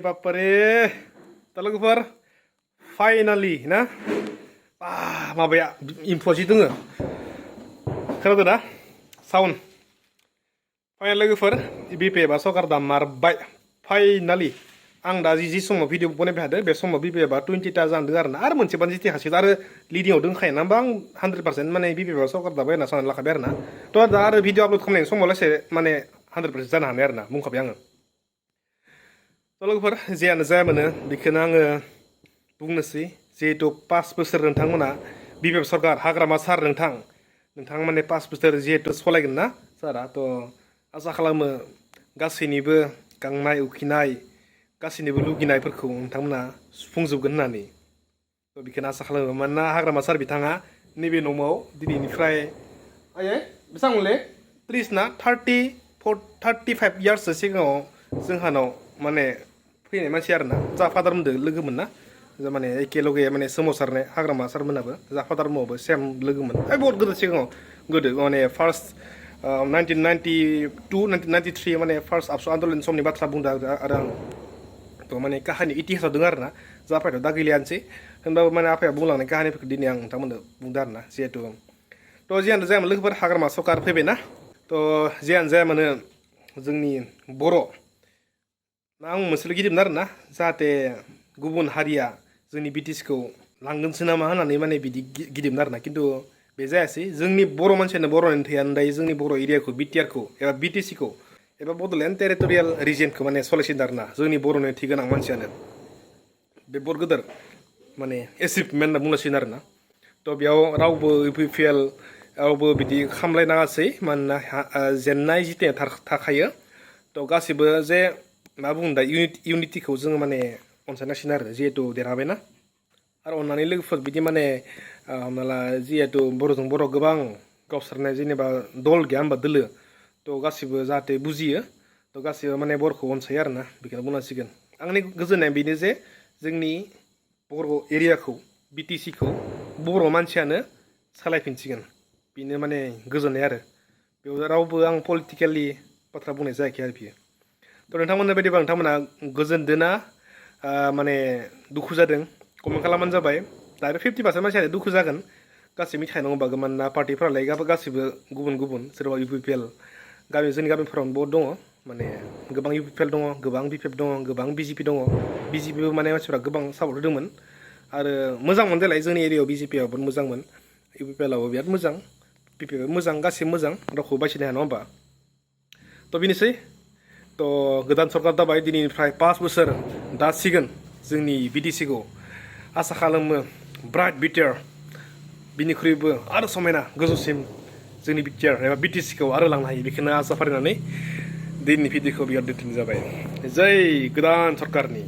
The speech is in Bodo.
बापरे लोगोफोर फाइनालि ना माबाया इम्फ'सि दोङो खोनादों ना साउन्ड फाइनाल लोगोफोर बिपिएफआ सरकार दामारबाय फाइनालि आं दा जि समाव भिडिअ बनायबाय थादों बे समाव बिपिएफआ 20टा जादों आरो मोनसेबानो जिति हासिगोन आरो लिडिंआव दंखायो ना आं 100% माने बिपिएफआ सरकार दाबाय होनना सानना लाखाबाय आरो ना थ' दा आरो भिडिअ आपल'ड खालामनायनि समाव लासे माने 100% जानो हानाय आरो ना बुंखाबाय आङो थ' लोगोफोर जेयानो जाया मोनो बेखौनो आङो बुंनोसै जिहेतु 5 बोसोर नोंथांमोना बिपिएफ सरकार हाग्रामा सार नोंथां माने 5 बोसोर जिहेतु सलायगोन ना सारा थ' आसा खालामो गासैनिबो गांनाय उखैनाय गासैनिबो लुगैनायफोरखौ नोंथांमोना सुफुंजोबगोन होननानै थ' बेखौनो आसा खालामो मानोना हाग्रामा सार बिथाङा नैबे न'आव दिनैनिफ्राय बेसेबांमोनलै 30 ना 35 इयार्ससो सिगाङाव जोंहानाव माने फैनाय मानसि आरो ना जा फादारमोनदो लोगोमोन ना माने एखेलगे माने सोमावसारनाय हाग्रामा सारमोनाबो जा फादारमोनाबो सेम लोगोमोन बहुत गोदो सिगाङाव गोदो माने फार्स्ट 1992 1993 माने फार्स्ट आबसु आन्दलन समनि बाथ्रा बुंदों आरो आं थ' माने काहानि इतिहासाव दं आरो ना जाफायथ' दा गैलियानोसै होनबाबो माने आफाया बुंलांनाय काहानिफोरखौ दिनै आं नोंथांमोननो बुंदों आरो ना जिहेतु थ' जियानो जायामोन लोगोफोर हाग्रामा सरकार फैबाय ना थ' जियानो जायामानो जोंनि बर' आं मोनसेल' गिदिरमोन आरो ना जाहाथे गुबुन हारिया जोंनि बिटिसिखौ लांगोनसो नामा होननानै माने बिदि गिदिरमोन आरो ना खिन्थु बे जायासै जोंनि बर' मानसियानो बर'नि थैयानो दायो जोंनि बर' एरियाखौ बिटिआरखौ एबा बिटिसिखौ एबा बड'लेण्ड टेरिटरियेल रिजियनखौ माने सलायसिनदों आरो ना जोंनि बर'नि थै गोनां मानसियानो बे बर गोदोर माने एचिभमेन्ट होनना बुंनांसिगोन आरो ना थ' बेयाव रावबो इउपिपिएल रावबो बिदि खामलायनाङासै मानोना जेननाय जितिया थाखायो थ' गासिबो जे मा बुङो दा इउनिटिखौ जोङो माने अनसायनांसिगोन आरो जिहेतु देरहाबायना आरो अननानै लोगोफोर बिदि माने हमना ला जिहेतु बर'जों बर' गोबां गावसारनाय जेनेबा दल गैया होनबा दोलो थ' गासिबो जाहाथे बुजियो थ' गासिबो माने बर'खौ अनसायो आरो ना बेखौनो बुंनांसिगोन आंनि गोजोननाया बेनो जे जोंनि बर' एरियाखौ बिटिसिखौ बर' मानसियानो सालायफिनसिगोन बेनो माने गोजोननाय आरो बेयाव रावबो आं पलिटिकेलि बाथ्रा बुंनाय जायाखै आरो बियो थ' नोंथांमोननि बायदिबा नोंथांमोना गोजोनदोंना माने दुखु जादों कमेन्ट खालामबानो जाबाय दा आरो 50% मानसियानो दुखु जागोन गासैबो मिथिखानाय नङा होमबा मानोना पार्टिफोरालाय गासिबो गुबुन गुबुन सोरबा इउपिपिएल जोंनि गामिफोरावनो बहुत दङ माने गोबां इउपिपिएल दङ गोबां बिपिएफ दङ गोबां बिजेपि दङ बिजेपिबो माने मानसिफोरा गोबां सापर्ट होदोंमोन आरो मोजांमोन देलाय जोंनि एरियायाव बिजेपिआबो मोजांमोन इउपिपिएलआबो बिराद मोजां बिपिएफआबो मोजां गासिबो मोजां रावखौबो बासिनो हाया नङा होमबा थ' बेनोसै थ' गोदान सरकार दाबाय दिनैनिफ्राय 5 बोसोर दासिगोन जोंनि बिटिसिखौ आसा खालामो ब्राइट बिटिआर बिनिख्रुइबो आरो समायना गोजौसिम जोंनि बिटिआर एबा बिटिसिखौ आरो लांनो हायो बेखौनो आसा फारिनानै दिनैनि भिडिअखौ बेयाव दोनथ'नाय जाबाय जै गोदान सरकारनि